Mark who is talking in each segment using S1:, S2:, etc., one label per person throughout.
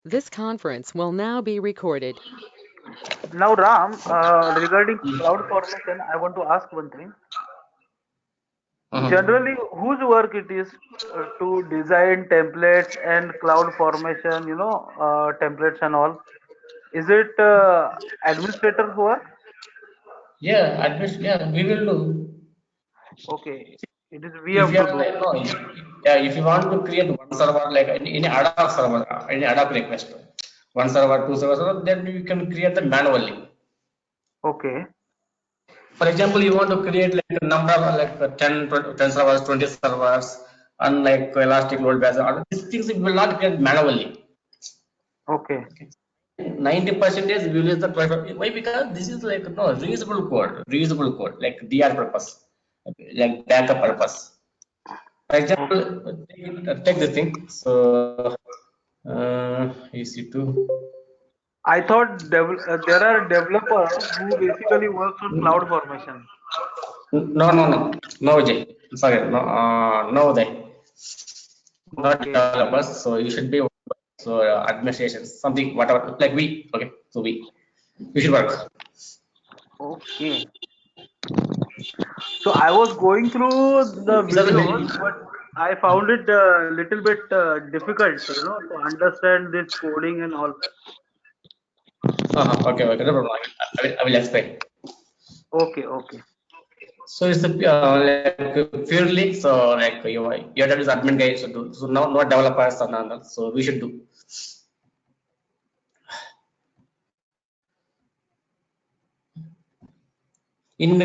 S1: This conference will now be recorded.
S2: Now, Ram, regarding cloud formation, I want to ask one thing.
S3: Mhm.
S2: Generally, whose work it is to design templates and cloud formation, templates and all? Is it administrator's work?
S3: Yeah, admission. Yeah, we will do.
S2: Okay, it is we
S3: If
S2: have
S3: you
S2: to
S3: are
S2: do.
S3: no, yeah, if you want to create one server like any ad hoc server, any ad hoc request, one server, two servers, then you can create them manually.
S2: Okay,
S3: For example, you want to create like a number of like 10 servers, 20 servers, and like elastic load balancer. All these things we will not create manually.
S2: okay,
S3: 90% we will use the why? Because this is like no reusable code, like DR purpose, like backup purpose. For example,
S2: okay.
S3: take this thing. So EC2.
S2: I thought there are developers who basically works on cloud formation.
S3: No, no, no, no, Vijay. Sorry, no, no, Vijay. Not
S2: Okay,
S3: developers. So you should be so administration, something, whatever. Like we, okay. So we should work.
S2: okay. So I was going through the
S3: Is that the
S2: videos, but I found it a little bit difficult, to understand this coding and all.
S3: okay, okay, no problem. I will explain.
S2: Okay, okay,
S3: So it's a like purely so like you have to admin guys to do. So now not developers and all. So we should do. In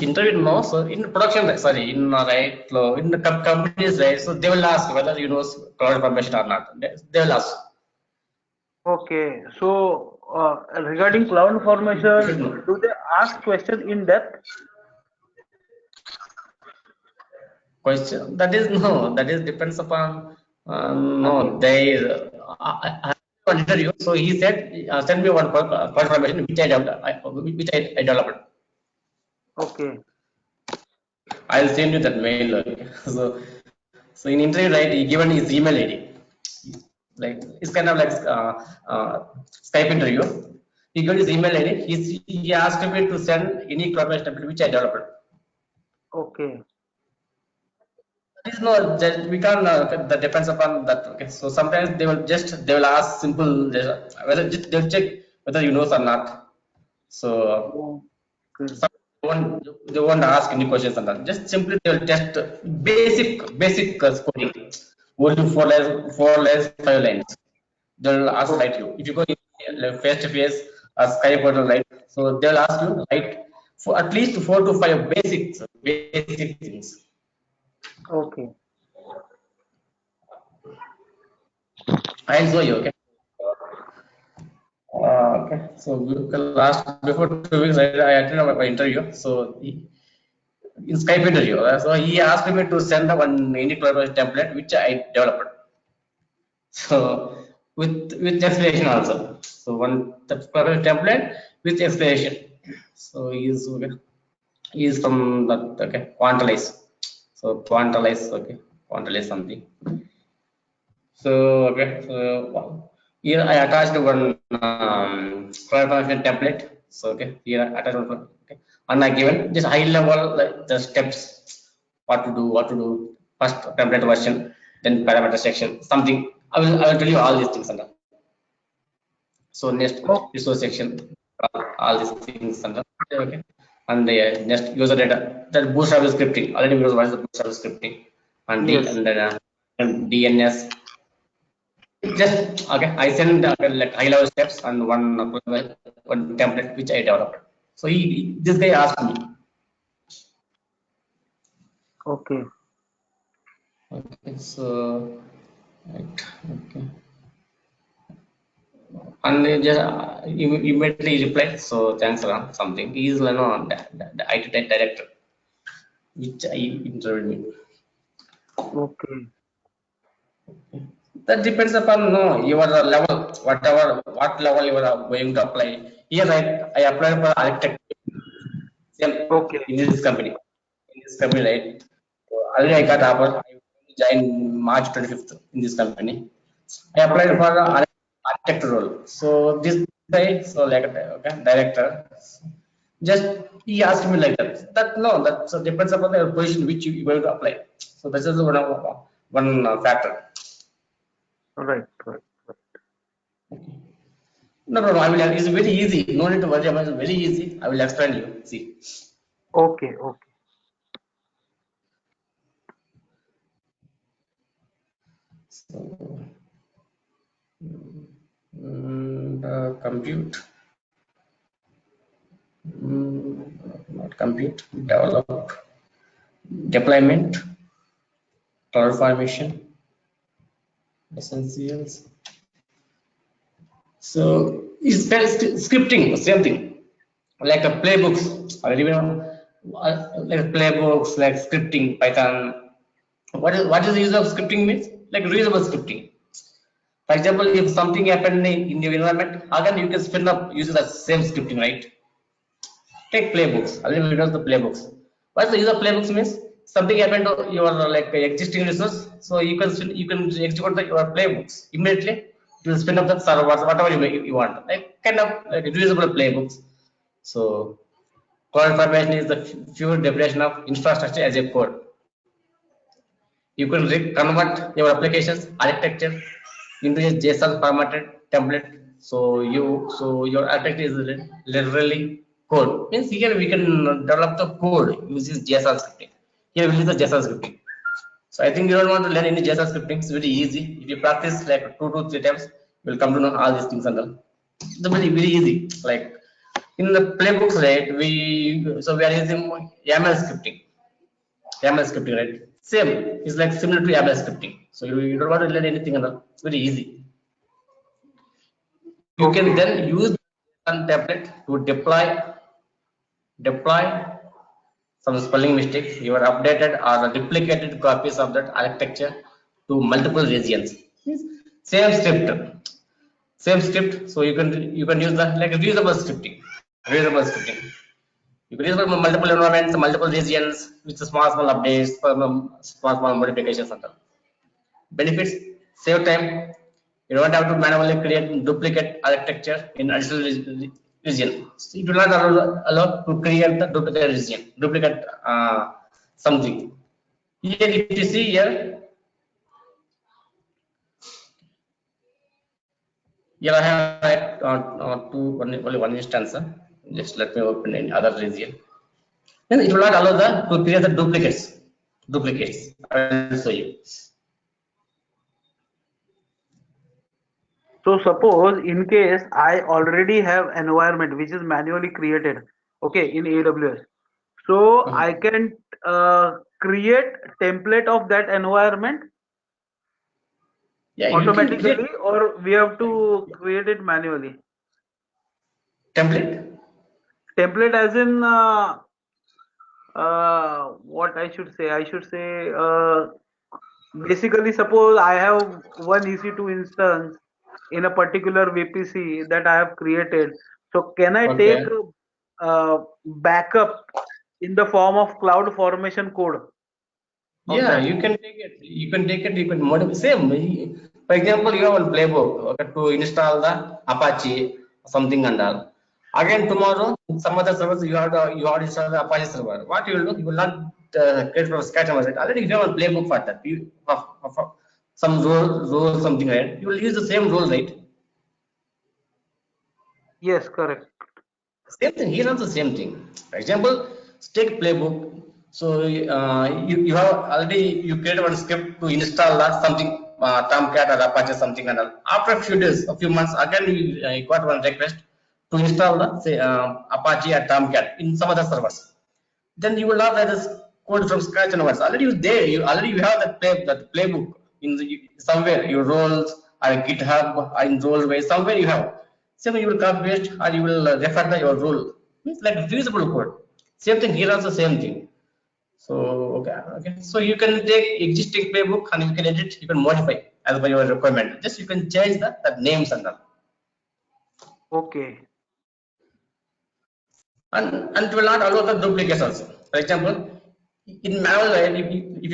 S3: interview no, so in production, sorry, in right, in the companies, right, so they will ask whether you know cloud information or not. They will ask.
S2: okay. So regarding cloud
S3: You should
S2: formation,
S3: know.
S2: do they ask question in depth?
S3: Question that is no, that is depends upon no, they one interview. So he said send me one confirmation which I developed, which I developed.
S2: Okay,
S3: I'll send you that mail. Okay. So in interview, right, he given his email ID. Like it's kind of like Skype interview. He got his email ID. He asked me to send any confirmation template which I developed.
S2: okay,
S3: That is no, that we can't. That depends upon that. Okay, so sometimes they will ask simple whether they'll check whether you know or not. So
S2: okay,
S3: some they won't ask any questions on that. Just simply they will test basic coding. Only four lines, 5 lines. They'll ask
S2: okay,
S3: write you. If you go like, face to face or Skype portal, right? So they'll ask you write for at least 4 to 5 basic things.
S2: okay.
S3: I'll show you. Okay. Okay. So last before 2 weeks, I attended my interview. So in Skype interview, so he asked me to send one Indian collaboration template which I developed. So with explanation also. So one collaboration template with explanation. So he is from that, okay, Quantalize. So Quantalize, okay, Quantalize something. So okay, so here I attached one confirmation template. So okay, here I attached one. Okay, and I given just high level like the steps, what to do. First template version, then parameter section, something. I will tell you all these things under. So next
S2: Oh,
S3: resource section, all these things under. Okay, and the next user data. That bootstrap scripting. Already we know what is the bootstrap scripting, and
S2: yes.
S3: and then DNS. Just okay, I send like high level steps and one template which I developed. So this guy asked me.
S2: Okay,
S3: Okay, so right, okay, and he just immediately replied. So thanks, Ram. Something. He is no, the IT director which I interviewed me.
S2: okay,
S3: That depends upon no your level, what level you are going to apply. Here I applied for architect. Same
S2: okay,
S3: in this company. In this company, right? So already I got offer. I will join March 25th in this company. I applied
S2: Okay.
S3: for the architect role. So this guy, so like okay, director, just he asked me like that. That no, that so depends upon the position which you going to apply. So this is one factor.
S2: Right. Right. Right.
S3: No, no, no. I will. It's very easy. No need to worry about it. It's very easy. I will explain you. See.
S2: Okay. Okay.
S3: So, compute, not compute, develop, deployment, cloud formation, essentials. So it's scripting, same thing, like a playbooks, or even like playbooks, like scripting, Python. What is the use of scripting means? Like reusable scripting. For example, if something happened in your environment, again you can spin up using the same scripting, right? Take playbooks. Already we know the playbooks. What's the use of playbooks means? Something happened to your like existing resource, so you can execute your playbooks immediately. It will spin up the servers, whatever you want. Like kind of like reusable playbooks. So cloud formation is the pure definition of infrastructure as a code. You can convert your applications architecture into a JSON formatted template. So your architecture is literally code. Means here we can develop the code using JSON scripting. Here we use the JSON scripting. So I think you don't want to learn any JSON scripting. It's very easy. If you practice like 2 to 3 times, you'll come to know all these things and all. It's very easy. Like in the playbooks, right? We are using YAML scripting. YAML scripting, right? Same. It's like similar to YAML scripting. So you don't want to learn anything at all. It's very easy. You can
S2: Okay.
S3: then use one template to deploy some spelling mistakes, your updated or replicated copies of that architecture to multiple regions. Same script, same script. So you can use the like reusable scripting, reusable scripting. You can use it for multiple environments, multiple regions with small updates, small modifications and all. Benefits: save time. You don't have to manually create duplicate architecture in additional region. So it will not allow to create the duplicate region, duplicate something. Here, if you see here I have only one instance. Just let me open in other region. Then it will not allow to create the duplicates. Duplicates. I will show you.
S2: So suppose in case I already have environment which is manually created, okay, in AWS. So I
S3: Mhm.
S2: can create template of that environment
S3: Yeah, you can create
S2: automatically, or we have to create it manually.
S3: template.
S2: Template as in what I should say? I should say basically suppose I have one EC2 instance in a particular VPC that I have created. So can I take
S3: Okay.
S2: backup in the form of cloud formation code of
S3: Yeah,
S2: that?
S3: you can take it. You can take it. You can modify. Same. For example, you have one playbook, okay, to install the Apache something and all. Again tomorrow, some other servers you have to install the Apache server. What you will do? You will not create from scratch. Already you have a playbook for that. Some role something, right? You will use the same role, right?
S2: Yes, correct.
S3: Same thing here also same thing. For example, take playbook. So you have already you create one script to install that something Tomcat or Apache something and all. After a few days, a few months, again you got one request to install the say Apache or Tomcat in some other servers. Then you will not write this code from scratch and onwards. Already you there. You have that playbook in somewhere your roles or GitHub or in role way somewhere you have. Same you will copy paste or you will refer to your role. It's like reusable code. Same thing here also same thing. So okay. So you can take existing playbook and you can edit, you can modify as per your requirement. Just you can change the names and all.
S2: Okay.
S3: And it will not allow the duplicates also. For example, in manual, right, if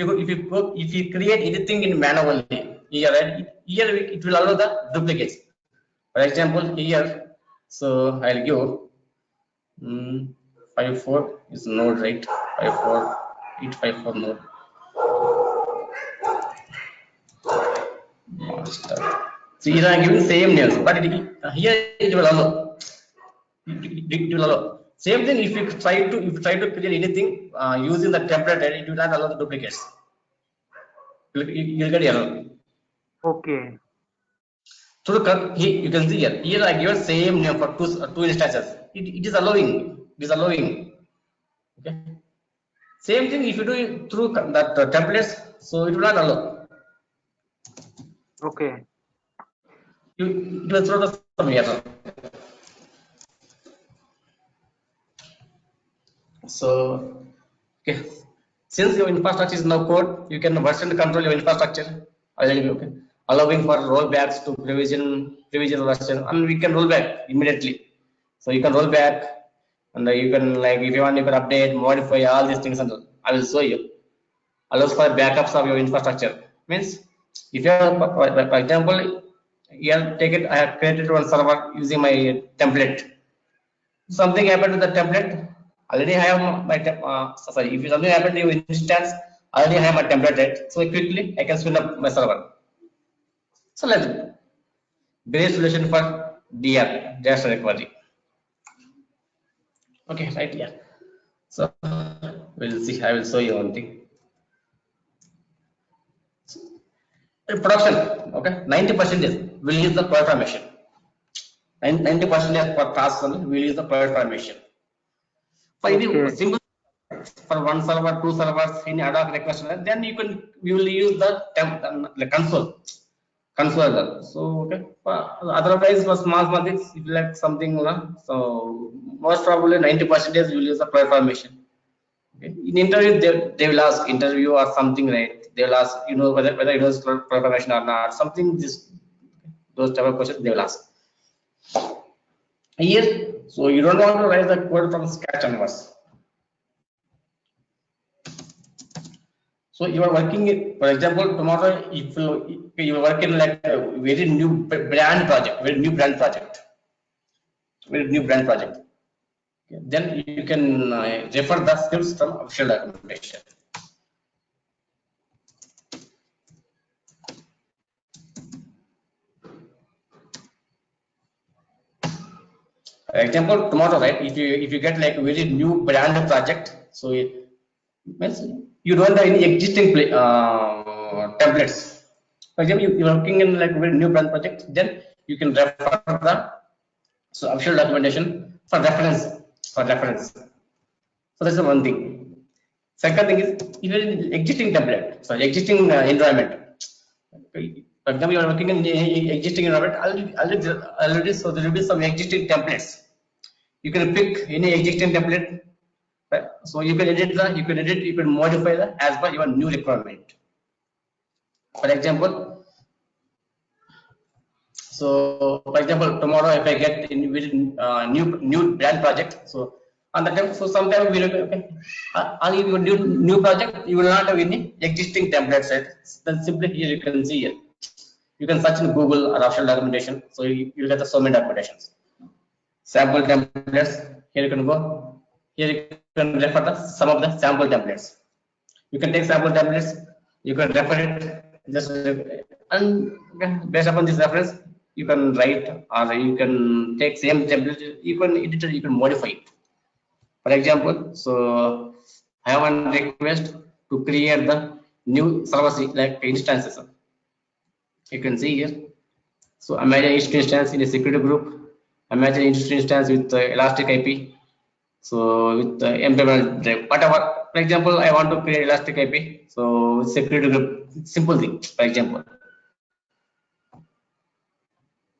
S3: you create anything in manually, yeah, right, here it will allow the duplicates. For example, here, so I'll give 54 is node, right? 54 854 node master. So here I'm giving same names, but here it will allow. It will allow. Same thing if you try to create anything using the template, it will not allow the duplicates. You'll get error.
S2: Okay.
S3: So you can see here I give same name for two instances. It is allowing. It is allowing. Okay. Same thing if you do it through that templates, so it will not allow.
S2: Okay.
S3: It will throw the some error. So okay, since your infrastructure is now code, you can version control your infrastructure. Okay, allowing for rollbacks to provision version, and we can roll back immediately. So you can roll back, and you can, like, if you want, you can update, modify all these things, and I will show you. Allows for backups of your infrastructure. Means if you have, for example, here take it, I have created one server using my template. Something happened to the template. Already I have my sorry. If something happened to your instance, already I have my template, right? So quickly I can spin up my server. So let's base solution for DR, disaster recovery. Okay, right here. So we'll see. I will show you one thing. In production, okay, 90% will use the performation. 90% for tasks will use the performation. For
S2: Okay.
S3: simple, for one server, two servers, in ad hoc request, then you will use the console. So okay, otherwise for small projects, if you like something, so most probably 90% you will use the performation. Okay. In interview, they will ask interview or something, right? They will ask, whether it was preparation or not. Something those type of questions they will ask. Here, so you don't want to write the code from scratch onwards. So you are working, for example, tomorrow if you are working like a very new brand project, okay, then you can refer the scripts from official documentation. For example, tomorrow, right? If you get like a very new brand project, so it means you don't have any existing templates. For example, you are working in like a very new brand project, then you can refer the official documentation for reference. So that's the one thing. Second thing is even existing template, so existing environment. For example, you are working in existing environment already, so there will be some existing templates. You can pick any existing template, right? So you can you can modify that as per your new requirement. For example, so for example, tomorrow if I get in with new brand project, so on the time, so sometimes we will be okay. On your new project, you will not have any existing template set. Then simply here you can see here. You can search in Google or official documentation, so you will get the so many documentations. Sample templates. Here you can go. Here you can refer the some of the sample templates. You can take sample templates. You can refer it. Just and based upon this reference, you can write, or you can take same template. You can edit it. You can modify it. For example, so I have one request to create the new server like instances. You can see here. So imagine each instance in a security group. Imagine each instance with Elastic IP. So with MPML drive, whatever. For example, I want to create Elastic IP. So with security group, simple thing. For example,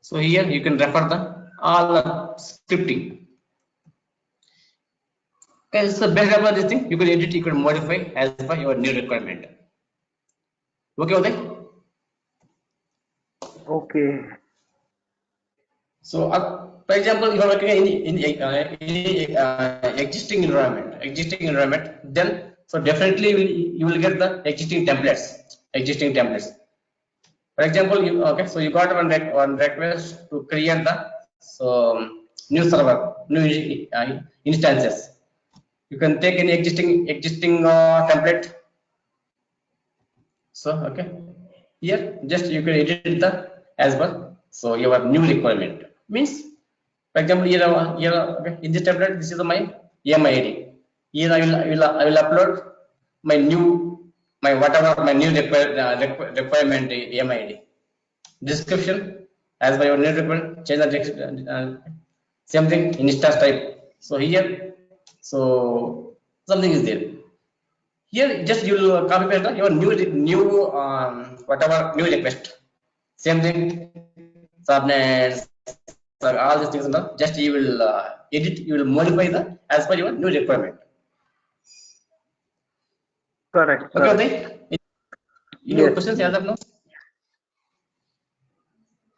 S3: so here you can refer the all scripting. Okay, so based upon this thing, you can edit, you can modify as per your new requirement. Okay, Uday?
S2: Okay.
S3: So, for example, if you are working in any existing environment, then so definitely you will get the existing templates. For example, so you got one request to create the new server, new instances. You can take any existing template. So here just you can edit the as well. So your new requirement means, for example, in this template, this is my EMID. Here I will upload my whatever my new requirement EMID. Description as by your new requirement, change the text, same thing, instance type. So here, so something is there. Here just you will copy paste your new whatever new request. Same thing, subnets, all these things. Just you will edit, you will modify the as per your new requirement.
S2: Correct.
S3: Okay,
S2: Correct.
S3: Uday? Any
S2: Yes.
S3: questions as of now?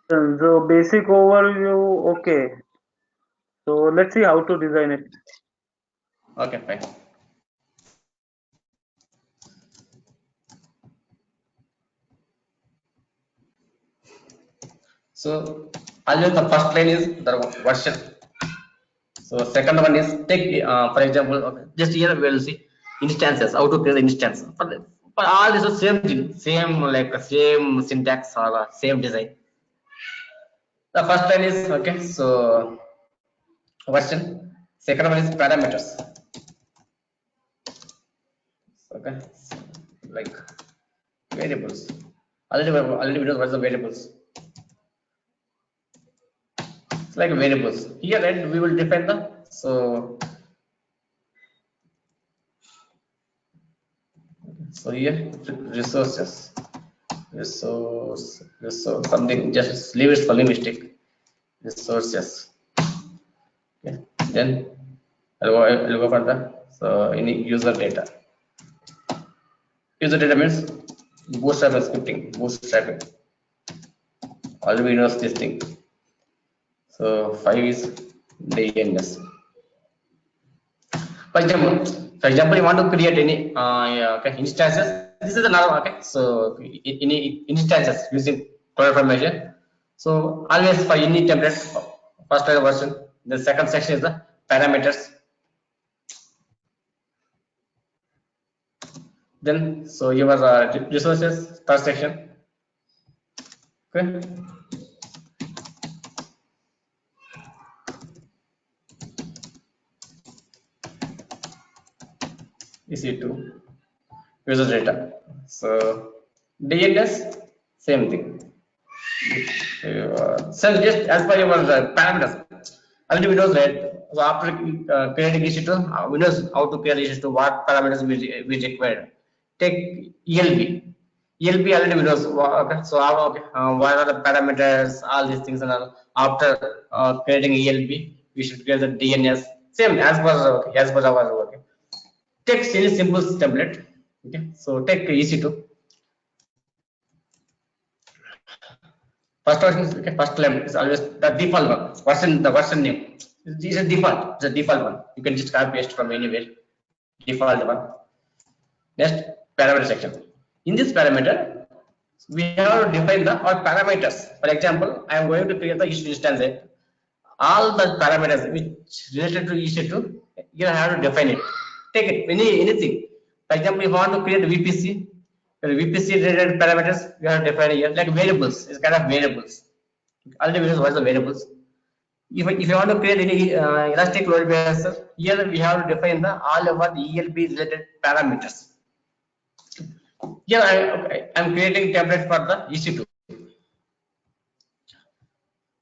S2: So basic overview. Okay. So let's see how to design it.
S3: Okay, fine. So always the first line is the version. So second one is take for example, just here we will see instances, how to create the instance. For all this is same thing, same like same syntax or same design. The first line is so version. Second one is parameters. Okay, like variables. Already we know what is the variables. It's like variables. Here and we will define the so here resources, resource something, just leave it spelling mistake, resources. Okay, then I'll go for the any user data. User data means bootstrapping scripting, bootstrapping. Already knows this thing. So 5 is DNS. For example, you want to create any instances. This is another so any instances using CloudFormation. So always for any template, first version. The second section is the parameters. Then so your resources, third section. Okay. EC2 user data. So DNS, same thing. So just as per your parameters, already we know that. So after creating EC2, we know how to create EC2, what parameters we require. Take ELB. ELB already we know. Okay. So what are the parameters, all these things, and all. After creating ELB, we should create the DNS. Same as per our work. Take any simple template. Okay, so take EC2. First version is first line is always the default one. The version name. This is default. It's a default one. You can just copy paste from anywhere. Default one. Next, parameter section. In this parameter, we have to define the all parameters. For example, I am going to create the EC2 instance. All the parameters which related to EC2, you have to define it. Take it anything. For example, if you want to create VPC, VPC related parameters, you have to define here like variables. It's kind of variables. Already we know what the variables. If you want to create any elastic load balancer, here we have to define the all over the ELB related parameters. Here I am creating template for the EC2.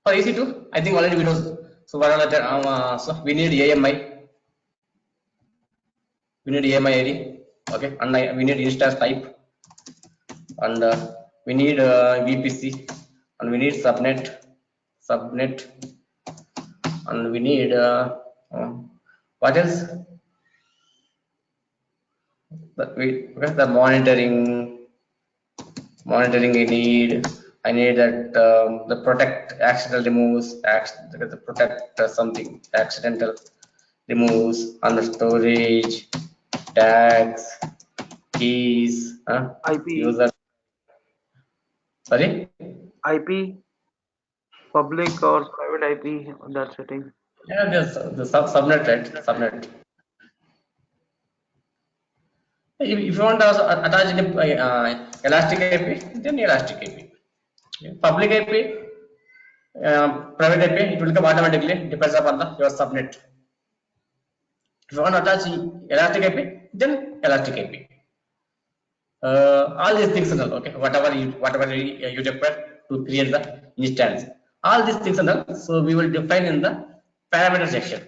S3: For EC2, I think already we know. So what are the so we need AMI. We need AMI ID. Okay, and we need instance type, and we need VPC, and we need subnet, and we need what else? The monitoring I need that the protect accidental removes, the protect something accidental removes, on the storage, tags, keys,
S2: IP.
S3: user Sorry?
S2: IP, public or private IP, that setting.
S3: Yeah, there's the subnet, right? Subnet. If you want to also attach any elastic IP, then elastic IP. Okay. Public IP, private IP, it will come automatically, depends upon your subnet. If you want to attach elastic IP, then elastic IP. All these things, okay, whatever you require to create the instance, all these things, so we will define in the parameter section.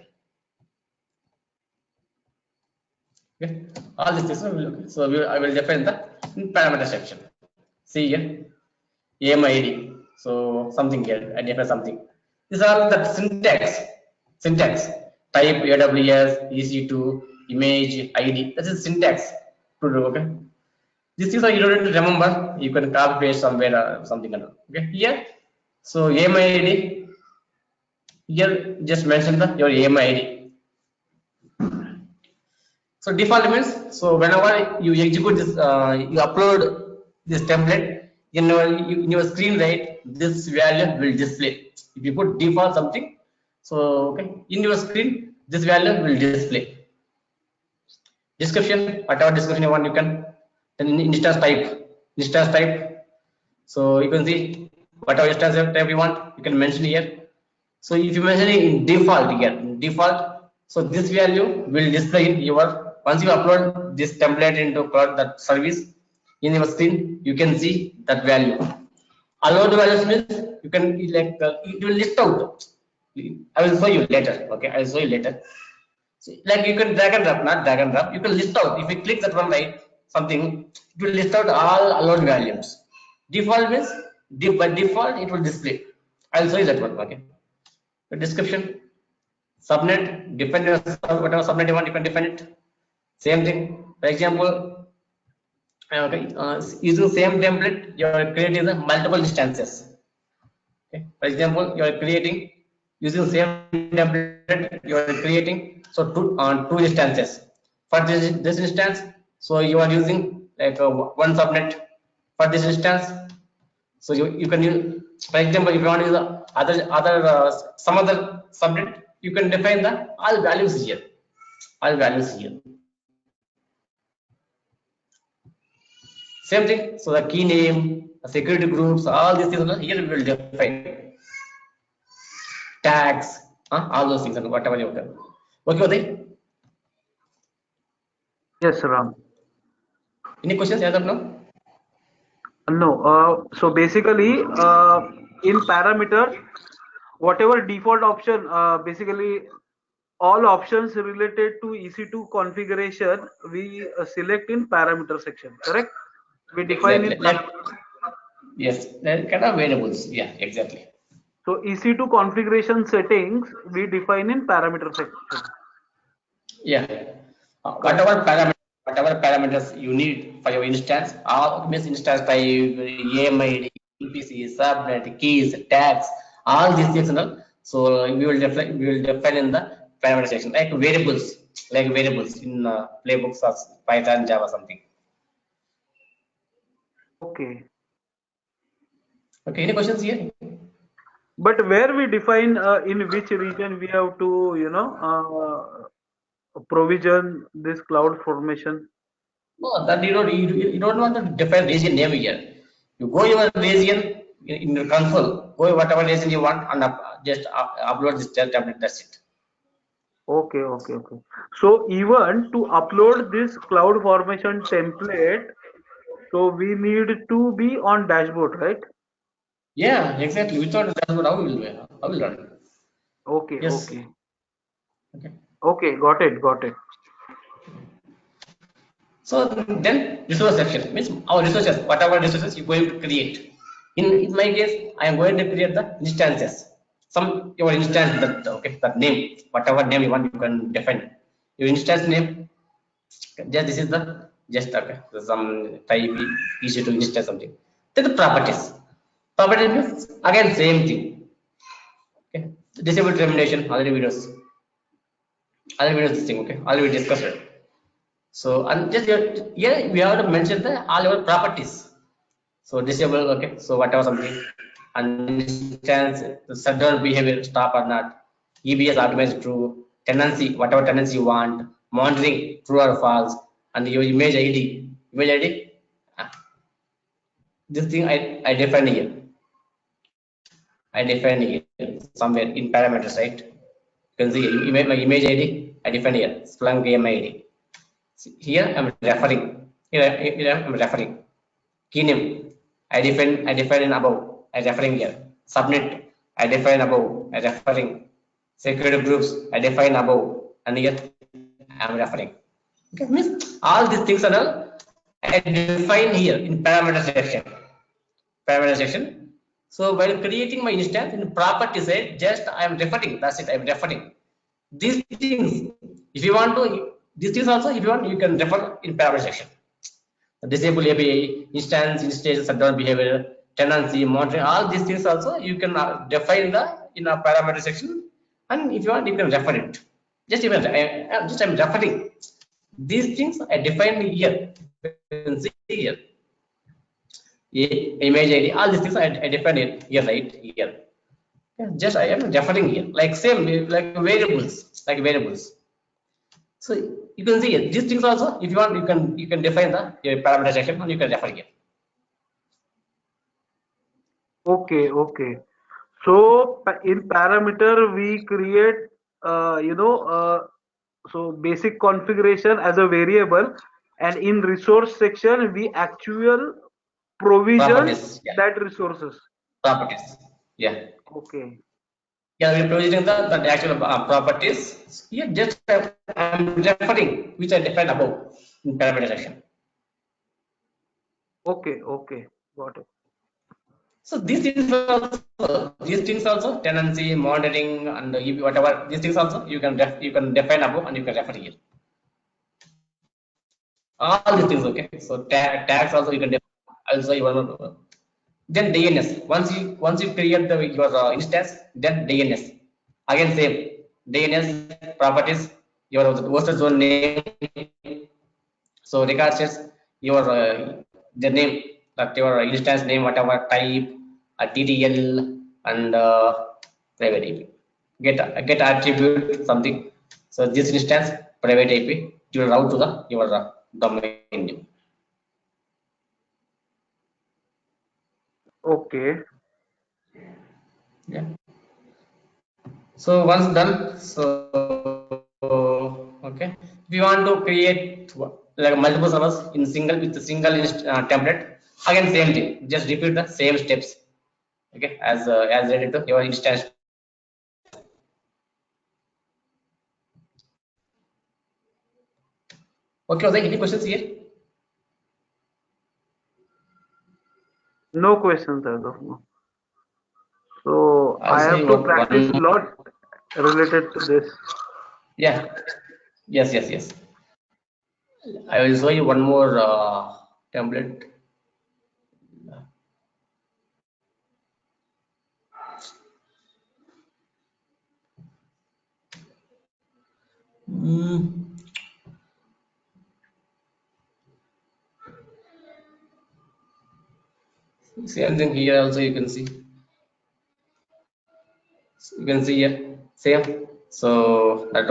S3: Okay, all these things, okay. So I will define the parameter section. See here, AMID, so something here, I define something. These are the syntax type AWS EC2 image ID. That is syntax to do. Okay, these things are you don't need to remember. You can copy paste somewhere or something. Okay, here, so AMID, here just mention your AMID. So default means, so whenever you execute this, you upload this template in your screen, right? This value will display. If you put default something, so okay, in your screen this value will display. Description, whatever description you want, you can. Then instance type. So you can see whatever instance type you want, you can mention here. So if you mention it in default here, so this value will display in your, once you upload this template into that service in your screen, you can see that value. Allowed values means you can like it will list out. I will show you later. Okay, I will show you later. So, like you can drag and drop, not drag and drop. You can list out. If you click that one, right, something, it will list out all allowed values. Default means by default it will display. I will show you that one. Okay. The description, subnet, define whatever subnet you want, you can define it. Same thing. For example, okay, using same template, you are creating the multiple instances. Okay. For example, you are creating using same template, you are creating so two instances. For this instance, so you are using like one subnet for this instance. So you can use, for example, if you want to use some other subnet, you can define the all values here. All values here. Same thing. So the key name, the security groups, all these things here we will define. Tags, all those things and whatever you want. Okay, Uday?
S2: Yes, Ram.
S3: Any questions as of now?
S2: No. So basically, in parameters, whatever default option, basically all options related to EC2 configuration, we select in parameter section. Correct? We define in
S3: Exactly. Like,
S2: parameter.
S3: yes, they're kind of variables. Yeah, exactly.
S2: So EC2 configuration settings we define in parameter section.
S3: Yeah. Whatever parameters you need for your instance, all means instance type, AMID, EPC, subnet, keys, tags, all these things, so we will define in the parameter section, like variables in playbooks of Python, Java, something.
S2: Okay.
S3: Okay. Any questions here?
S2: But where we define in which region we have to, provision this cloud formation.
S3: No, that you don't want to define region name here. You go your region in your console, go whatever region you want, and just upload this template. That's it.
S2: Okay. So even to upload this cloud formation template, so we need to be on dashboard, right?
S3: Yeah, exactly. Without the dashboard, how will we? How will run?
S2: Okay.
S3: Yes. Okay.
S2: Okay. Got it.
S3: So then resource section means our resources, whatever resources you're going to create. In my case, I am going to create the instances. Some your instance that name, whatever name you want, you can define your instance name. Just this is the some type easy to instance something. Then the properties. Properties means again same thing. Okay. Disable termination, already videos this thing, okay, already we discussed it. So and just here we have to mention the all our properties. So disable, okay. So whatever something, and instance the shutdown behavior stop or not. EBS optimized true, tenancy whatever tenancy you want, monitoring true or false, and your image ID. Image ID, this thing I define here. I define here somewhere in parameters, right? You can see my image ID I define here, Splunk game ID. Here I'm referring. Here I'm referring. Key name I define in above. I referring here. Subnet I define above. I referring. Security groups I define above, and here I am referring. Okay, means all these things are all I define here in parameter section. Parameter section. So while creating my instance in property side, just I am referring. That's it. I am referring. These things, if you want to, these things also, if you want, you can refer in parameter section. Disable API, instance, shutdown behavior, tenancy, monitoring, all these things also you can define in a parameter section, and if you want, you can refer it. Just even I'm referring these things I defined here. You can see here, image ID, all these things I defined it here, right here. Just I am referring here, like same like variables. So you can see these things also. If you want, you can define the parameter section, and you can refer here.
S2: Okay. So in parameter we create so basic configuration as a variable, and in resource section we actual provision
S3: Properties, yeah.
S2: that resources.
S3: Properties, yeah.
S2: Okay.
S3: Yeah, we're providing the actual properties. Here, just I'm referring which I defined above in parameter section.
S2: Okay. Got it.
S3: So these things also tenancy, monitoring, and whatever these things also you can define above, and you can refer here. All these things, okay. So tags also you can define. Also you want to. Then DNS. Once you create your instance, then DNS. Again same DNS properties, your host zone name. So record says your the name, like your instance name, whatever type, TTL, and private IP. Get attribute something. So this instance private IP you route to the your domain name.
S2: Okay.
S3: Yeah. So once done, so okay. If you want to create like multiple servers in single with a single template, again same thing. Just repeat the same steps. Okay, as related to your instance. Okay, are there any questions here?
S2: No questions as of now. So I
S3: Also,
S2: have
S3: you
S2: to
S3: got
S2: practice a
S3: one.
S2: lot related to this.
S3: Yeah. Yes. I will show you one more template. Same thing here also you can see. You can see here same. So that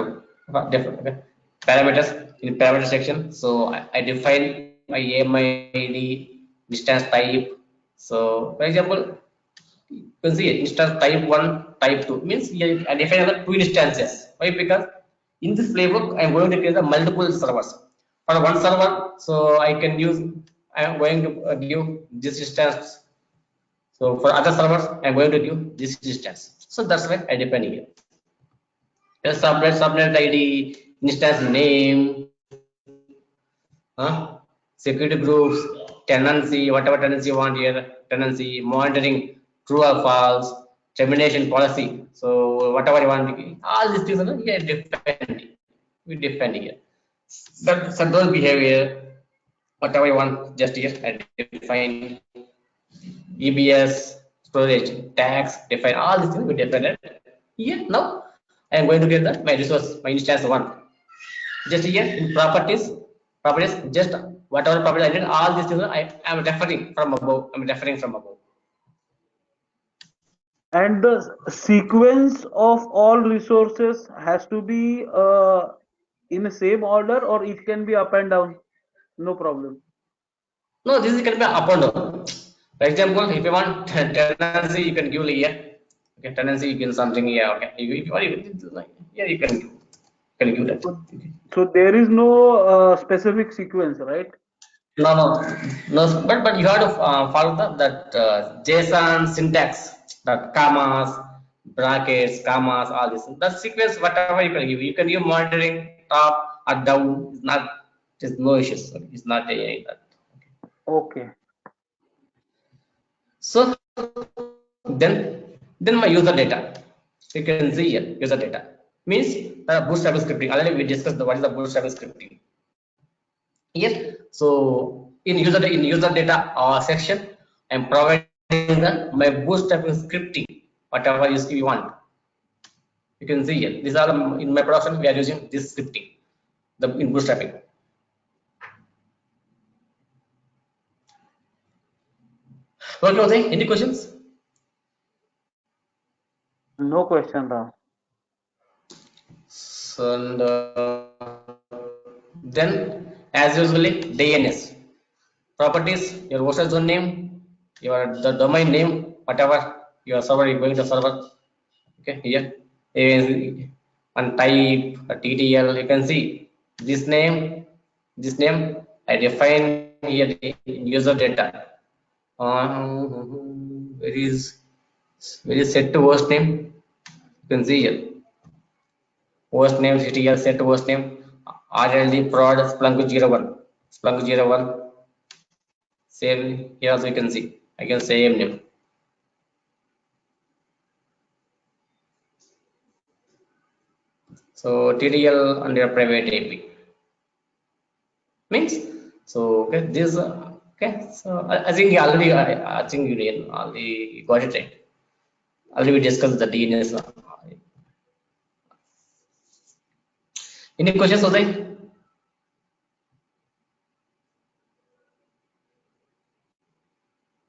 S3: different, okay. Parameters in parameter section. So I define my AMID distance type. So for example, you can see instance type 1, type 2 means here I define another two instances. Why? Because in this playbook I'm going to create a multiple servers. For one server, so I can use, I am going to give this instance. So for other servers, I'm going to give this instance. So that's why I define here. The subnet ID, instance name, security groups, tenancy, whatever tenancy you want here, tenancy, monitoring, true or false, termination policy. So whatever you want, all these things are here defined. We define here. But control behavior, whatever you want, just here I define. EBS, storage, tags, define all these things we define it. Here now I am going to get my resource, my instance one. Just here in properties, just whatever property I need, all these things I am referring from above. I'm referring from above.
S2: And the sequence of all resources has to be in the same order, or it can be up and down. No problem.
S3: No, this is can be up and down. For example, if you want tenancy, you can give here. Okay, tenancy, you can something here. Okay, if you want, yeah, you can give that.
S2: So,
S3: Okay.
S2: so there is no specific sequence, right?
S3: No, no, no. But you have to follow that JSON syntax, that commas, brackets, commas, all this. That sequence, whatever you can give. You can give monitoring top or down. It's not. There's no issues. It's not any that.
S2: Okay.
S3: So then my user data. You can see here user data means bootstrap scripting. Already we discussed what is the bootstrap scripting. Yes. So in user data section, I'm providing my bootstrap scripting whatever you want. You can see here. These are in my production. We are using this scripting in bootstrapping. Okay, Jose, any questions?
S2: No question, Ram.
S3: So and, then as usually DNS properties, your host zone name, the domain name, whatever your server is going to server. Okay, here is and type TTL. You can see this name. I define here the user data. Where is set to host name? You can see here host name CTL set to host name RLD prod Splunk 01 Splunk 01 same here also you can see again same name. So TTL under private AP means so okay this okay so I think already I think you already got it right. Already we discussed the DNS. Any questions, Jose?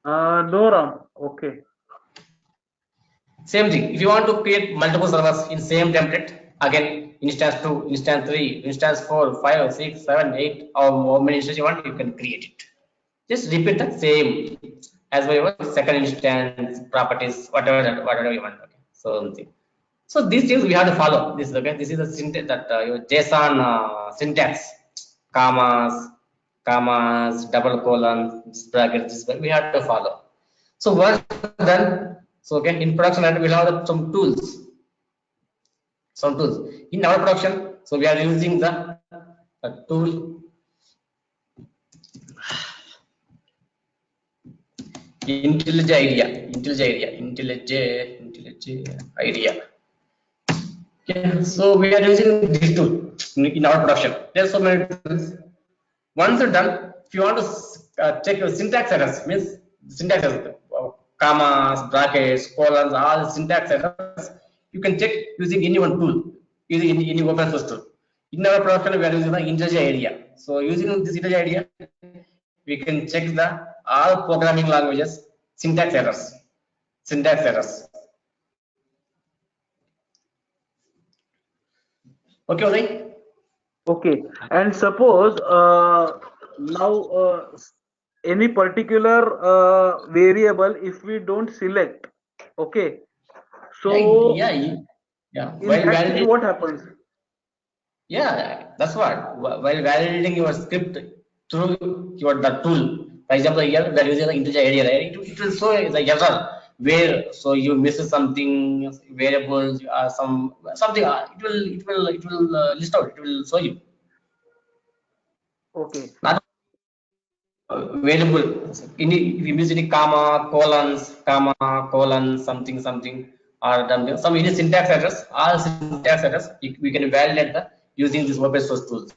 S2: No, Ram. Okay.
S3: Same thing. If you want to create multiple servers in same template, again instance 2, instance 3, instance 4, 5, 6, 7, 8, or how many instances you want, you can create it. Just repeat the same as well your second instance properties, whatever you want. Okay. So these things we have to follow. This okay. This is the syntax that your JSON syntax, commas, double colon, brackets. We have to follow. So once done, so okay, in production we'll have some tools. In our production. So we are using the tool IntelliJ IDEA. Okay, so we are using this tool in our production. There's so many tools. Once you're done, if you want to check your syntax errors, means syntax errors, commas, brackets, colons, all syntax errors, you can check using any one tool, using any open source tool. In our production, we are using the IntelliJ IDEA. So using this IntelliJ IDEA, we can check the all programming languages syntax errors. Okay, Uday?
S2: Okay. And suppose now any particular variable, if we don't select, okay. So
S3: Yeah.
S2: in that case, what happens?
S3: Yeah, that's what. While validating your script through the tool, for example, here we are using the integer area, right? It will show the error where so you miss something variables, something. It will list out. It will show you.
S2: Okay.
S3: Not variable. If you miss any comma, colon, something, or some any syntax errors, all syntax errors, we can validate using these open source tools.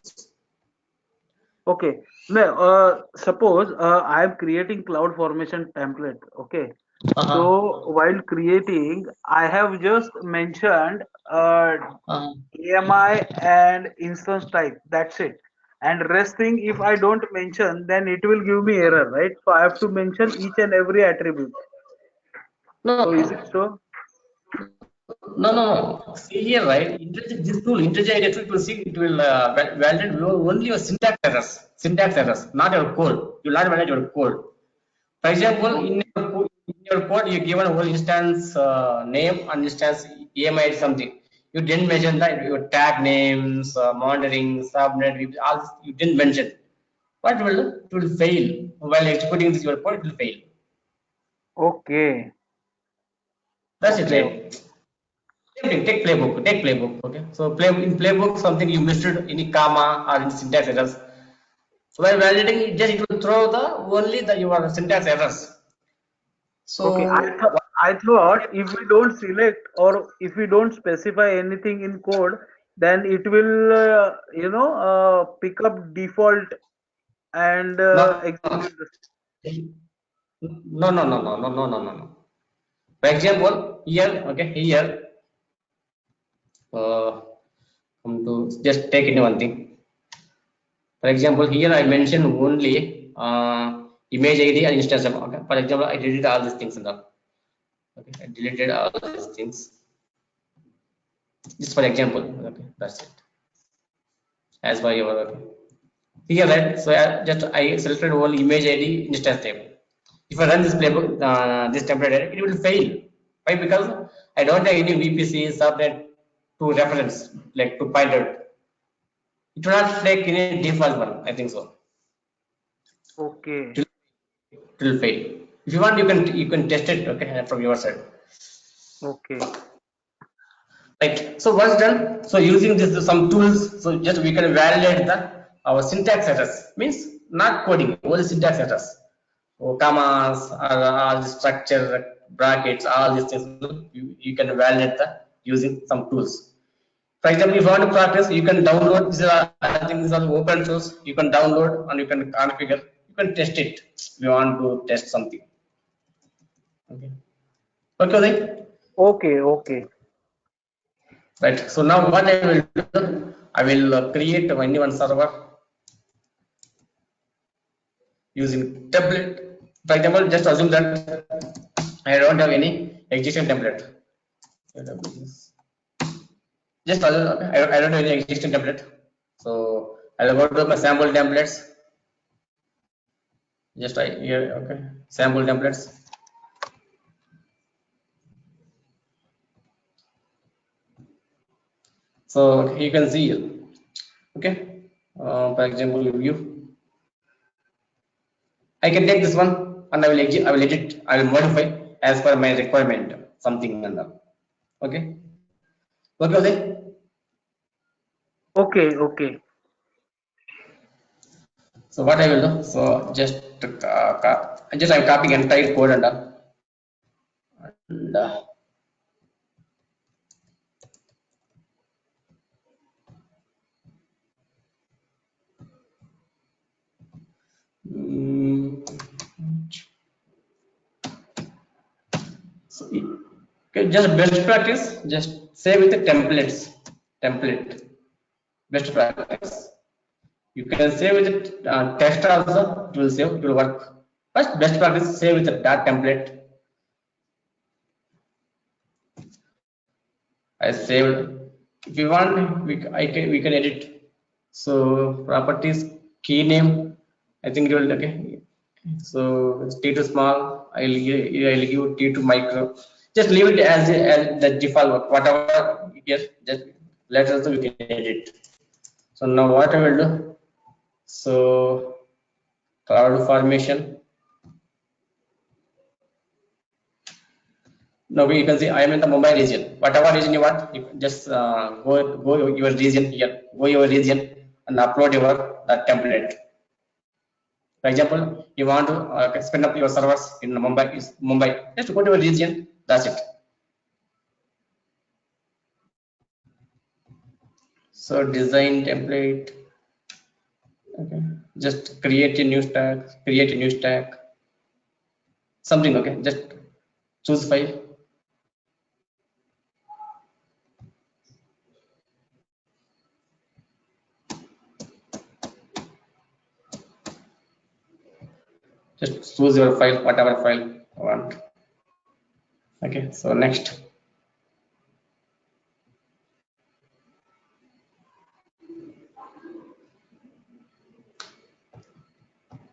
S2: Okay. Now, suppose I am creating cloud formation template. Okay. So while creating, I have just mentioned AMI and instance type. That's it. and rest thing if I don't mention, then it will give me error, right? So I have to mention each and every attribute. So is it
S3: No,
S2: so?
S3: no. See here, right? This tool, IntelliJ IDEA tool, it will see, it will validate only your syntax errors, not your code. You will not validate your code. For example,
S2: Okay.
S3: in your code, you given a whole instance name and instance EMI something. You didn't mention that your tag names, monitoring, subnet, all this you didn't mention. What will do? It will fail while executing this your code. It will fail.
S2: Okay.
S3: That's it,
S2: Okay.
S3: right? Same thing. Take playbook. Take playbook. Okay. So in playbook something you missed any comma or in syntax errors. So while validating, it will throw the only the your syntax errors.
S2: Okay.
S3: So
S2: I thought if we don't select or if we don't specify anything in code, then it will pick up default and
S3: no,
S2: execute the.
S3: no. For example, here, okay, here, uh, come to just take in one thing. For example, here I mentioned only image ID and instance. Okay. For example, I deleted all these things now. Okay, I deleted all these things. Just for example. Okay, that's it. As per your okay. Here, right? So I selected only image ID instance table. If I run this playbook, this template, it will fail. Why? Because I don't have any VPC subnet to reference, like to point out. It will not take any default one. I think so.
S2: Okay.
S3: It will fail. If you want, you can test it. Okay, from your side.
S2: Okay.
S3: Right. So what's done? So using this some tools, so just we can validate the our syntax errors. Means not coding, only syntax errors. So commas, all the structure, brackets, all these things. You can validate the using some tools. For example, if you want to practice, you can download. I think these are open source. You can download and you can configure. You can test it. If you want to test something. Okay. Okay. Uday?
S2: Okay. Okay.
S3: Right. So now what I will do, I will create one server using template. For example, just assume that I don't have any existing template. Just assume I don't have any existing template. So I'll go to my sample templates. Just I here, okay, sample templates. So you can see, okay. For example, view. I can take this one and I will edit, I will modify as per my requirement, something and all. Okay. Okay, Uday?
S2: Okay. Okay.
S3: So what I will do, so just I'm copying entire code and all. And mm, so okay, just best practice, just say with the template, best practice. You can save with it, text also, it will save, it will work. First, best practice, save with the dot template. I saved. If you want, we can edit. So properties, key name. I think it will okay. So it's T to small. I'll give T to micro. Just leave it as the default. Whatever. Yes. Just let us know we can edit. So now what I will do. So cloud formation. Now you can see I am in the Mumbai region. Whatever region you want, you can just go your region here, go your region and upload your that template. For example, you want to spin up your servers in Mumbai. Just go to your region. That's it. So design template. Okay. Just create a new stack. Create a new stack. Something. Okay. Just choose file. Just choose your file, whatever file you want. Okay, so next.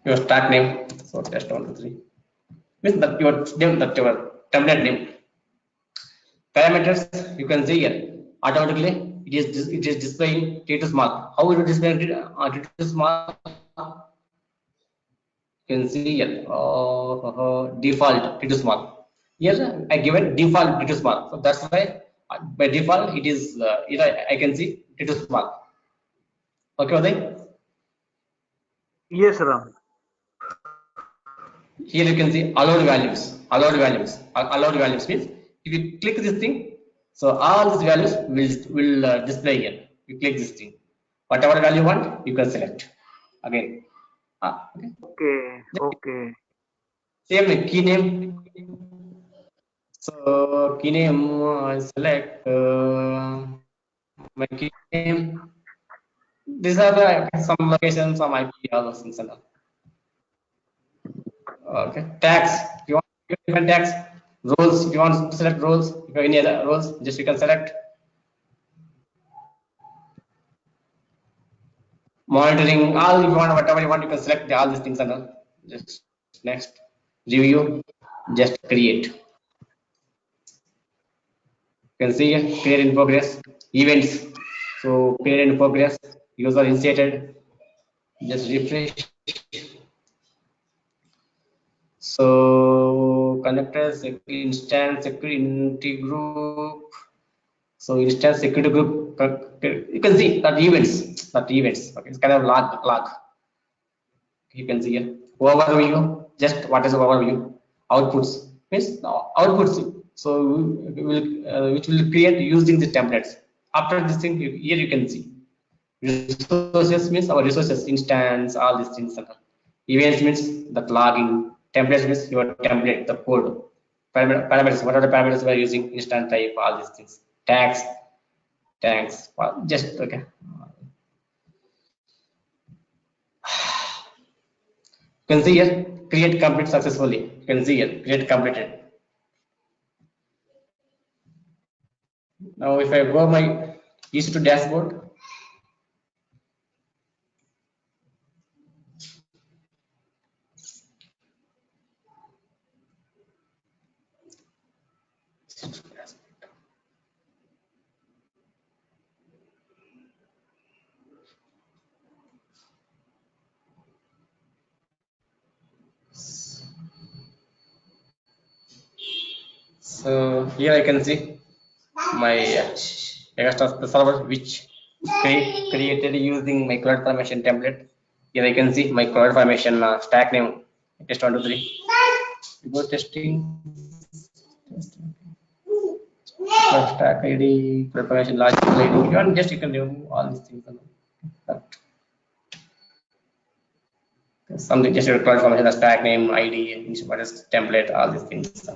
S3: Your stack name. So test 1, 2, 3. Means that your name, that your template name. Parameters you can see here. Automatically it is displaying T2 small. How it will display T2 small? You can see here default T2 small. Here I given default T2 small. So that's why by default it is I can see T2 small. Okay, Uday?
S2: Yes, Ram.
S3: Here you can see allowed values. Allowed values. Allowed values means if you click this thing, so all these values will display here. You click this thing. Whatever value you want, you can select. Again. Okay.
S2: Okay. Okay.
S3: Same like key name. So key name I select my key name. These are the some locations, some IP, all those things and all. Okay, tags. If you want different tags, roles. If you want to select roles, if you have any other roles, just you can select. Monitoring, all if you want, whatever you want, you can select all these things and all. Just next, review, just create. You can see here, create in progress, events. So create in progress, user initiated. Just refresh. So connectors, instance, security group. So instance security group, you can see that events. Okay, it's kind of log. You can see here overview. Just what is the overview? Outputs means outputs. So which will create using the templates. After this thing, here you can see resources means our resources instance, all these things. Events means that logging. Templates means your template, the code. Parameters, what are the parameters we are using? Instance type, all these things. Tags, well, just okay. You can see here, create complete successfully. You can see here, create completed. Now, if I go my EC2 dashboard, so here I can see my the server which created using my cloud formation template. Here I can see my cloud formation stack name test 1, 2, 3. Go testing. Stack ID, cloud formation logic ID. You want just you can remove all these things. Something just your cloud formation, the stack name, ID, what is template, all these things.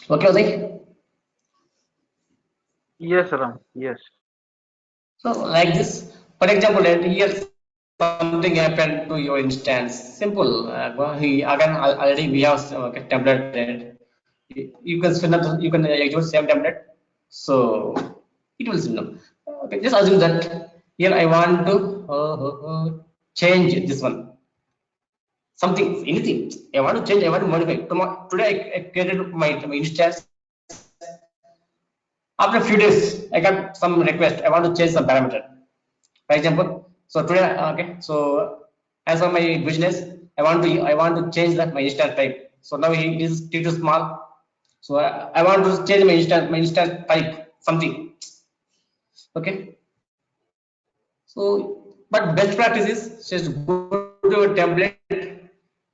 S3: Okay, Uday?
S2: Yes, Ram. Yes.
S3: So like this, for example, here something happened to your instance. Simple. Again, already we have template. You can spin up. You can use same template. So it will spin up. Okay, just assume that here I want to change this one. Something, anything. I want to change. I want to modify. Today I created my instance. After a few days, I got some request. I want to change some parameter. For example, so today, okay. So as for my business, I want to change that my instance type. So now it is T2 small. So I want to change my instance type something. Okay. So, but best practice is just go to your template,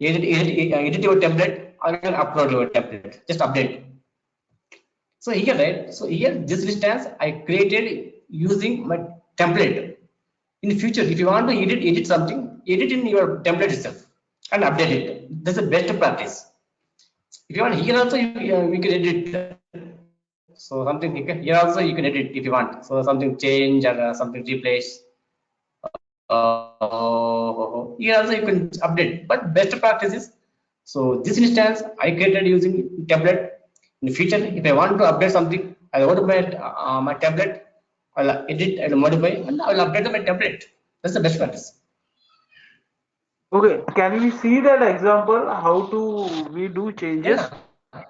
S3: edit your template, and upload your template. Just update. So here, right? So here, this instance I created using my template. In future, if you want to edit something, edit in your template itself and update it. That's the best practice. If you want here also, we can edit. So something here also you can edit if you want. So something change or something replace. Here also you can update, but best practice is, so this instance I created using tablet. In future, if I want to update something, I go to my tablet, I'll edit and modify, and I'll update my tablet. That's the best practice.
S2: Okay, can we see that example? How to we do changes?
S3: Yeah.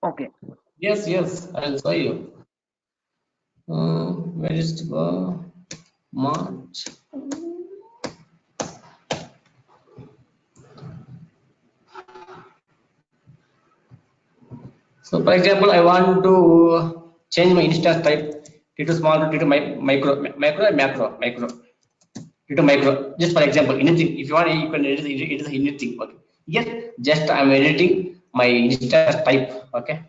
S2: Okay.
S3: Yes, yes, I'll show you. Where is it? March. So, for example, I want to change my instance type T2 small to T2 micro and macro. T2 micro. Just for example, anything. If you want, you can edit anything. Okay. Yes, just I'm editing my instance type. Okay.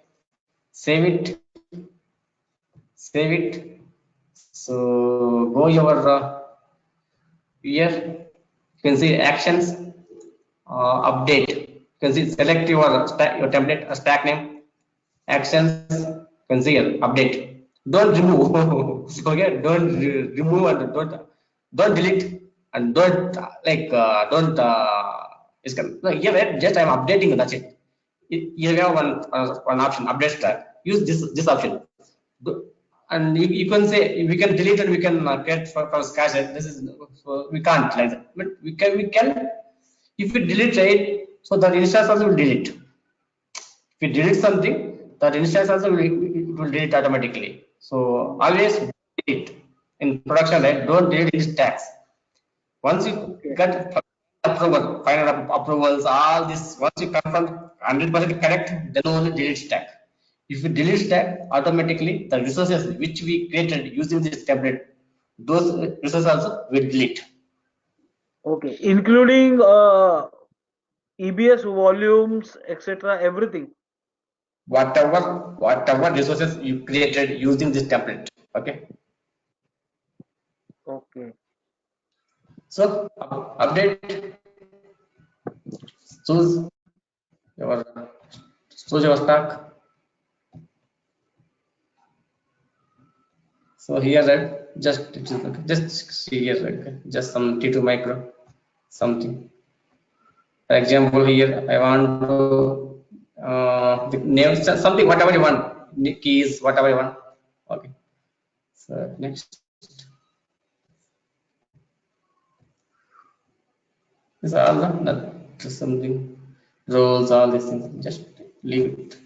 S3: Save it. Save it. So go your here. You can see actions. Update. You can see select your template stack name, actions, conceal, update. Don't remove. Okay, don't remove and don't delete and don't don't no, here just I'm updating, that's it. Here we have one option, update stack. Use this option. And you can say we can delete and we can get from scratch. This is, so we can't like that, but we can if we delete it, so that instance also will delete. If you delete something, that instance also it will delete automatically. So always delete in production, right? Don't delete these tags. Once you
S2: Okay.
S3: get approval, final approvals, all this, once you confirm 100% correct, then only delete stack. If you delete stack, automatically the resources which we created using this template, those resources also will delete.
S2: Okay. Including EBS volumes, etc. Everything.
S3: Whatever resources you created using this template. Okay.
S2: Okay.
S3: So update, choose your choose your stack. So here that just see here, okay, just some T2 micro something. For example, here I want to the name something, whatever you want, keys, whatever you want. Okay. So next is all the that something roles, all these things. Just leave it.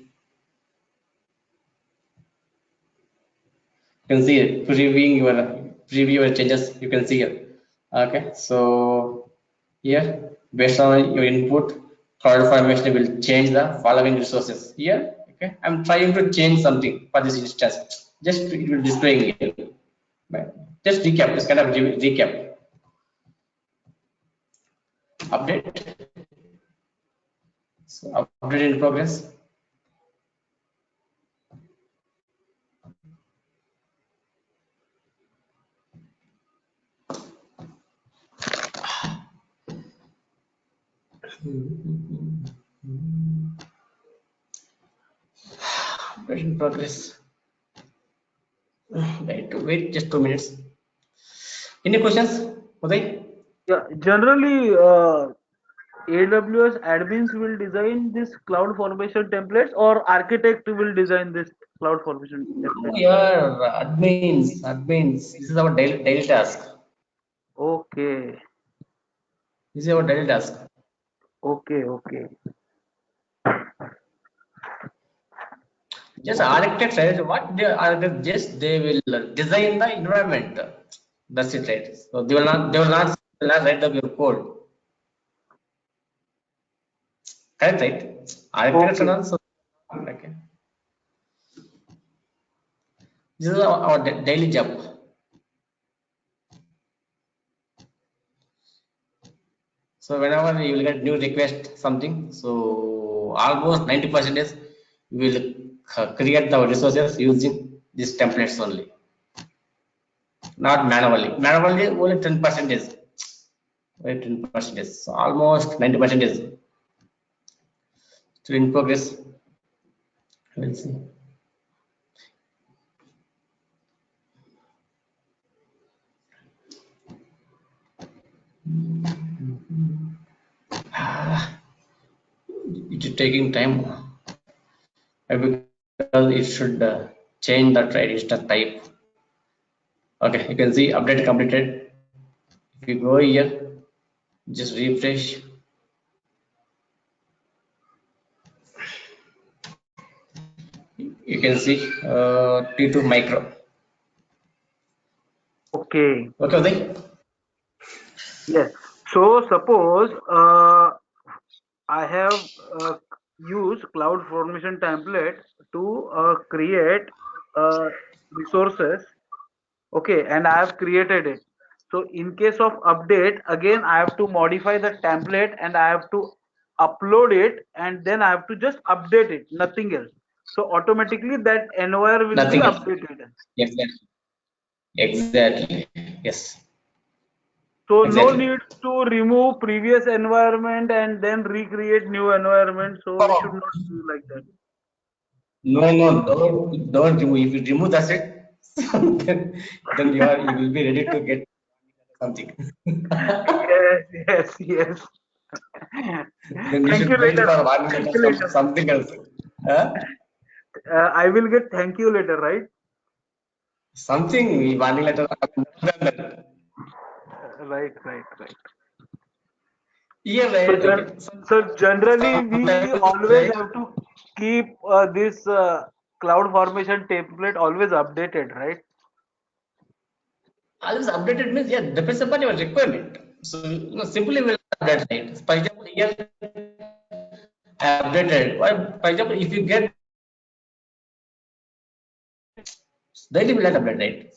S3: You can see it, preview your changes, you can see it. Okay, so here based on your input, cloud formation will change the following resources here. Okay, I'm trying to change something for this instance, just it will display here. Right. Just recap, this kind of recap. Update, so update in progress. Update in progress. Wait just 2 minutes. Any questions, Uday?
S2: Yeah. Generally, AWS admins will design this cloud formation templates, or architect will design this cloud formation template.
S3: Yeah, admins. This is our daily task.
S2: Okay.
S3: This is our daily task.
S2: Okay. Okay.
S3: Just architects, right? What they are, just they will design the environment. That's it, right? So they will not write up your code. Correct, right? Architects are
S2: Okay.
S3: also okay. This is our daily job. So whenever you will get new request something, so almost 90% is we will create the resources using these templates only, not manually. Manually only 10% is, 10% is, so almost 90% is still in progress. Let's see. taking time because it should change the instance type. Okay, you can see update completed. If you go here, just refresh. You can see T2 micro.
S2: Okay.
S3: Okay,
S2: Yes. So suppose I have used cloud formation template to create resources. Okay, and I have created it. So in case of update, again I have to modify the template and I have to upload it, and then I have to just update it, nothing else. So automatically that environment will be
S3: nothing else.
S2: updated.
S3: Exactly. Exactly. Yes.
S2: So no
S3: Exactly.
S2: need to remove previous environment and then recreate new environment. So we should not do like that.
S3: No, don't remove. If you remove that's it, then you will be ready to get something.
S2: Yes, yes, yes.
S3: Then you
S2: Thank you
S3: should wait
S2: later.
S3: for one
S2: Thank
S3: minute
S2: you
S3: or
S2: later.
S3: something else. Huh?
S2: I will get thank you later, right?
S3: Something one letter.
S2: Right, right, right.
S3: Yeah,
S2: So,
S3: right. Okay.
S2: so generally we
S3: Sometimes,
S2: always
S3: right?
S2: have to keep this cloud formation template always updated, right?
S3: Always updated means yeah, depends upon your requirement. So simply will update right. For example, here I updated. Or for example, if you get daily will not update right.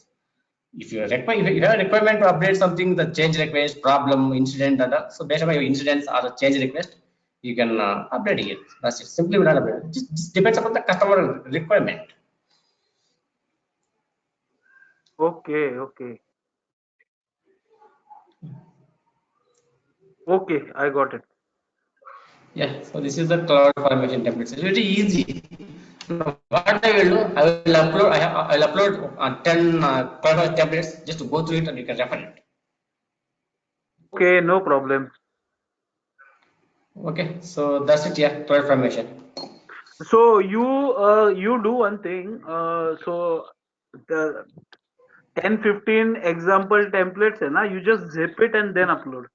S3: If you require, if you have a requirement to update something, the change request, problem, incident, and so based on your incidents or the change request, you can update it. That's it. Simply will not update. Just depends upon the customer requirement.
S2: Okay, okay, okay. I got it.
S3: Yeah, so this is the cloud formation template. It's very easy. Now, what I will do, I will upload 10 cloud templates just to go through it and you can refer it.
S2: Okay, no problem.
S3: Okay, so that's it. Yeah, cloud formation.
S2: So you do one thing. So the 10-15 example templates, hai na, you just zip it and then upload.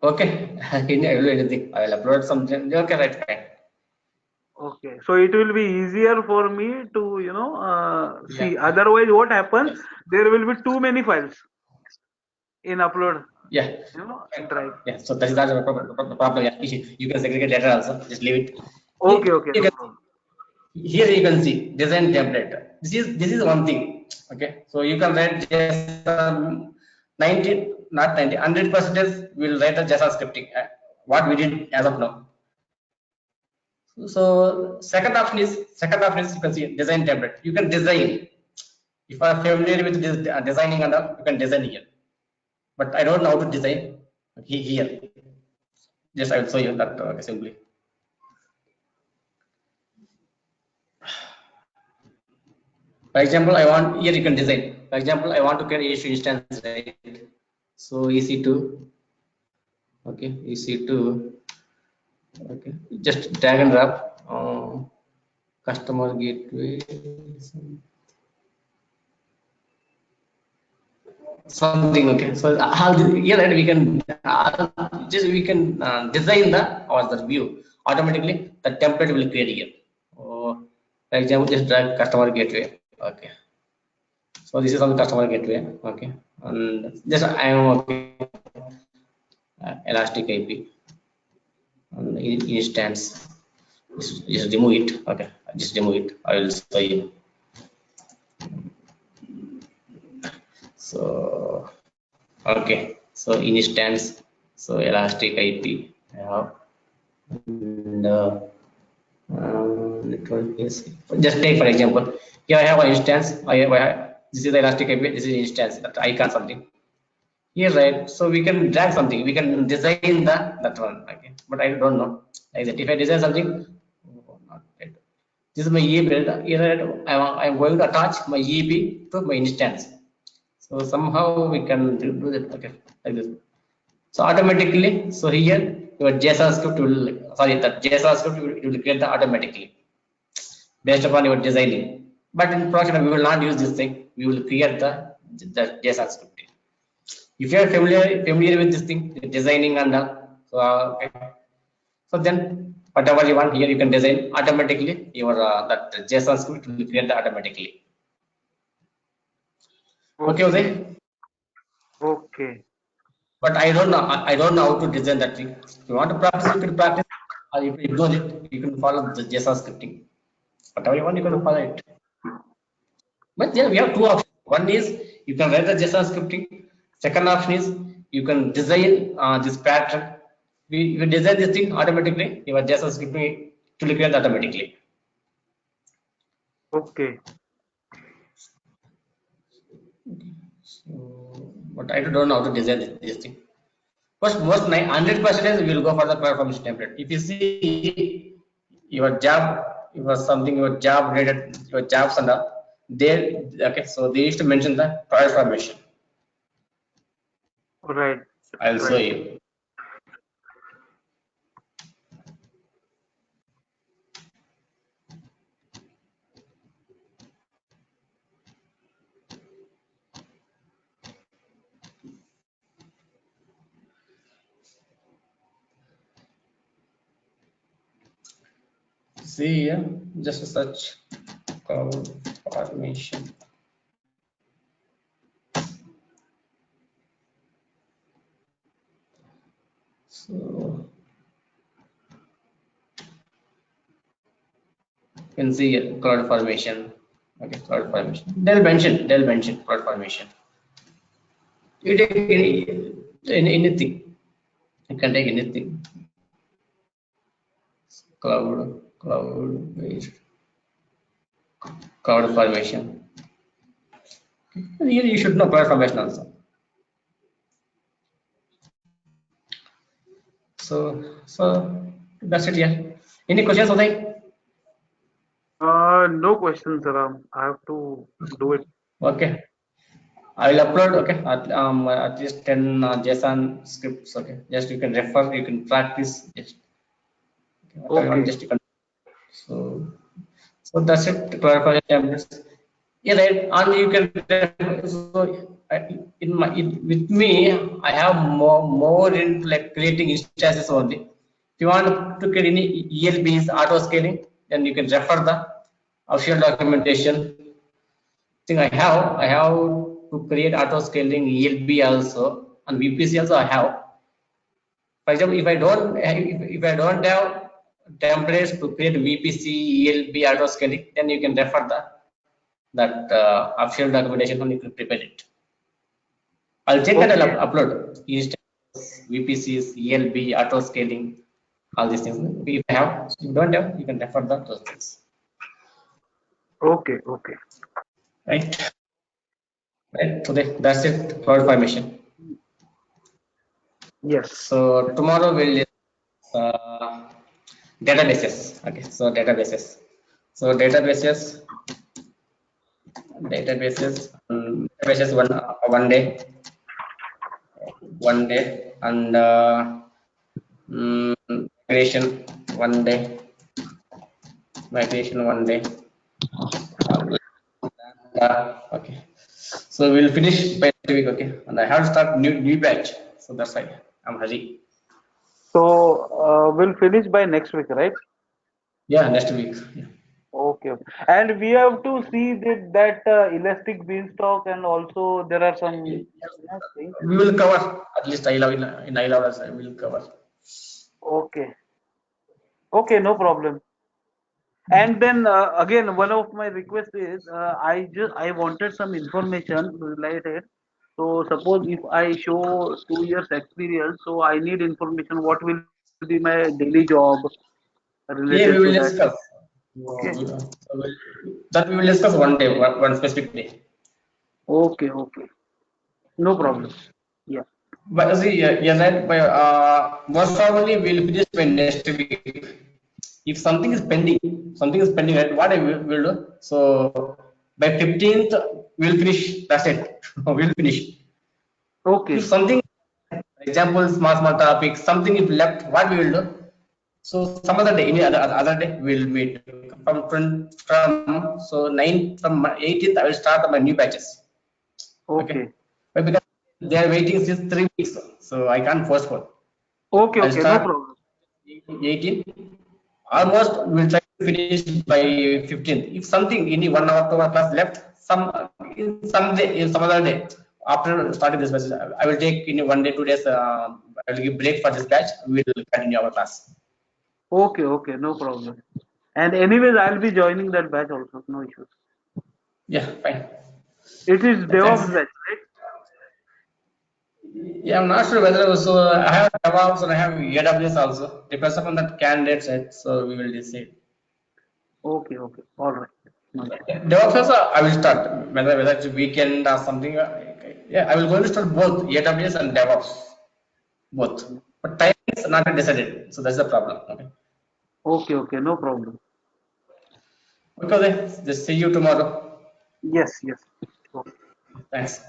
S3: Okay, I will do anything. I will upload something. Okay, right, fine.
S2: Okay, so it will be easier for me to
S3: Yeah.
S2: see. Otherwise, what happens?
S3: Yes.
S2: There will be too many files in upload,
S3: Yeah.
S2: in drive.
S3: Yeah. So that is not the problem. Yeah. You can segregate data also. Just leave it.
S2: Okay, okay,
S3: You
S2: no
S3: can
S2: problem.
S3: here you can see design template. This is one thing. Okay. So you can write just 90, not 90, 100% will write a JSON scripting. What we did as of now. So second option is you can see design template. You can design. If you are familiar with this, designing and all, you can design here. But I don't know how to design here. Just I will show you that simply. For example, I want here you can design. For example, I want to create issue instance, right? So EC2, okay, EC2, okay, just drag and drop customer gateway, something. Okay, so here right, we can design the or the view automatically. The template will create here. For example, just drag customer gateway. Okay. So this is on the customer gateway, okay, and just I am okay, Elastic IP and instance. Just remove it, okay. Just remove it. I will show you. So okay, so instance, so Elastic IP. I have and network is just take for example. Here I have an instance. This is the Elastic IP. This is instance that icon something. Here, right? So we can drag something. We can design that one. Okay, but I don't know. Like that. If I design something, oh, not right. This is my EAP. Here, right? I'm going to attach my EAP to my instance. So somehow we can do that. Okay, like this. So automatically, so here your JSON script will, sorry, that JSON script will create the automatically based upon your designing. But in production, we will not use this thing. We will create the JSON scripting. If you are familiar with this thing, the designing and okay. So then whatever you want here, you can design automatically. Your that JSON script will create automatically. Okay, Uday?
S2: Okay.
S3: But I don't know. I don't know how to design that thing. If you want to practice, you can practice. Or if you ignore it, you can follow the JSON scripting. Whatever you want, you can follow it. But then we have two options. One is you can write the JSON scripting. Second option is you can design this pattern. We design this thing automatically. Your JSON scripting to create automatically.
S2: Okay.
S3: So, but I don't know how to design this thing. First, most 100% we will go for the performance template. If you see your job, your job related, your jobs and all, there, okay, so they used to mention the transformation.
S2: Right.
S3: I'll show you. See here, just a search cloud formation. So you can see here, cloud formation. Okay, cloud formation. They'll mention cloud formation. You take anything. You can take anything. Cloud based cloud formation. Here you should know cloud formation also. So that's it. Yeah. Any questions, Uday?
S2: No questions, Ram. I have to do it.
S3: Okay. I will upload. Okay. At least 10 JSON scripts. Okay. Just you can refer. You can practice. Just
S2: Okay.
S3: just you can. So that's it. Clarify templates. Yeah, right. And you can. So with me, I have more in like creating instances only. If you want to create any ELBs auto scaling, then you can refer the official documentation. I have to create auto scaling ELB also, and VPC also I have. For example, if I don't have templates to create VPC, ELB auto scaling, then you can refer that official documentation and you can prepare it. I'll check that. I'll upload VPCs, ELB, auto scaling, all these things. If I have, if you don't have, you can refer those things.
S2: Okay.
S3: Right. Today that's it. Cloud formation.
S2: Yes.
S3: So tomorrow we'll databases. Okay. So databases. Databases one day, and migration one day. Okay. So we'll finish by next week. Okay. And I have to start new batch. So that's why I'm hurry.
S2: So we'll finish by next week, right?
S3: Yeah, next week. Yeah.
S2: Okay. And we have to see that elastic beanstalk, and also there are some things.
S3: We will cover at least I love in I love us. I will cover.
S2: Okay. Okay, no problem. And then again, one of my requests is I wanted some information related. So suppose if I show 2 years experience, so I need information. What will be my daily job related
S3: Yeah,
S2: to
S3: we will
S2: that?
S3: discuss.
S2: Okay.
S3: That we will discuss one day, one specific day.
S2: Okay. No problem. Yeah.
S3: But see, yeah, right. By most probably we'll finish by next week. If something is pending, right? What I will do. So by 15th we'll finish. That's it. We'll finish.
S2: Okay.
S3: If something example, small topics, something if left, what we will do? So some other day, any other day, we'll meet from so 9th from 18th. I will start my new batches. Okay,
S2: Okay.
S3: but because they are waiting since 3 weeks, so I can't postpone.
S2: Okay,
S3: I'll
S2: okay, no
S3: start
S2: problem.
S3: 18. Almost we'll try to finish by 15th. If something any 1 hour, 2 hour class left, in some other day after starting this batch, I will take in 1 day, 2 days. I will give break for this batch. We will continue our class.
S2: Okay, okay, no problem. And anyways, I'll be joining that batch also. No issues.
S3: Yeah, fine.
S2: It is
S3: Yeah, thanks.
S2: DevOps batch, right?
S3: Yeah, I'm not sure whether also I have DevOps and I have AWS also. Depends upon that candidate set, so we will decide.
S2: Okay, okay, all right. No issues.
S3: DevOps also I will start whether it's weekend or something. Yeah, I will going to start both AWS and DevOps both. But time is not decided, so that's the problem. Okay.
S2: Okay, okay, no problem.
S3: Okay, then, just see you tomorrow.
S2: Yes, yes. Okay.
S3: Thanks.